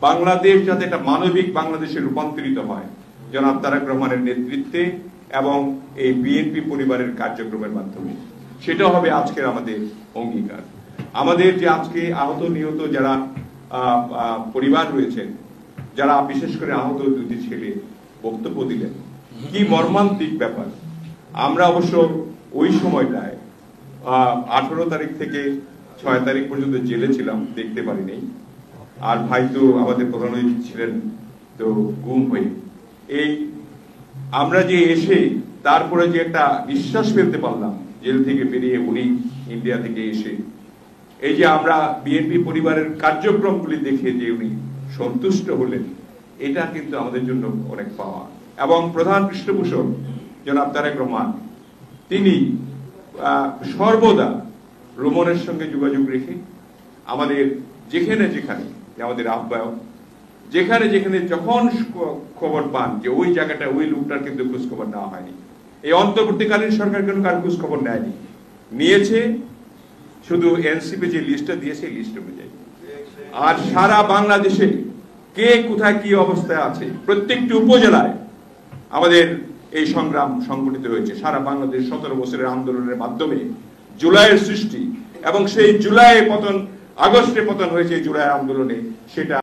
বাংলাদেশ যাতে একটা মানবিক বাংলাদেশে রূপান্তরিত হয় জনাব তারেক রহমানের নেতৃত্বে এবং এই বিএনপি পরিবারের কার্যক্রমের মাধ্যমে, সেটা হবে আজকের আমাদের অঙ্গীকার। আমাদের যে আজকে আহত নিহত যারা পরিবার রয়েছেন, যারা বিশেষ করে আহত দুটি ছেলে বক্তব্য দিলেন, কি মর্মান্তিক ব্যাপার। আমরা অবশ্য ওই সময়টায় 18 তারিখ থেকে 6 তারিখ পর্যন্ত জেলে ছিলাম, দেখতে পারিনি। আর ভাই তো আমাদের প্রধান অতিথি ছিলেন তো গুম হয়ে। এই আমরা যে এসে তারপরে যে একটা বিশ্বাস ফেলতে পারলাম জেল থেকে বেরিয়ে, উনি ইন্ডিয়া থেকে এসে, এই যে আমরা বিএনপি পরিবারের কার্যক্রমগুলি দেখে যে উনি সন্তুষ্ট হলেন, এটা কিন্তু আমাদের জন্য অনেক পাওয়া। এবং প্রধান পৃষ্ঠপোষক জনাব তারেক রহমান, তিনি সর্বদা রোমনের সঙ্গে যোগাযোগ রেখে আমাদের যেখানে যেখানে, আমাদের আহ্বায়ক যেখানে যেখানে যখন খবর পান যে ওই জায়গাটা ওই লোকটার কিন্তু খোঁজ খবর নেওয়া হয়নি, এই অন্তর্বর্তীকালীন সরকার কিন্তু কার খোঁজ খবর নেয়নি, নিয়েছে শুধু এনসিপি যে লিস্টটা দিয়েছে এই লিস্ট অনুযায়ী। আর সারা বাংলাদেশে কে কোথায় কি অবস্থায় আছে, প্রত্যেকটি উপজেলায় আমাদের এই সংগ্রাম সংগঠিত হয়েছে। সারা বাংলাদেশ 17 বছরের আন্দোলনের মাধ্যমে জুলাইয়ের সৃষ্টি, এবং সেই জুলাই পতন, আগস্টে পতন হয়েছে জুলাই আন্দোলনে, সেটা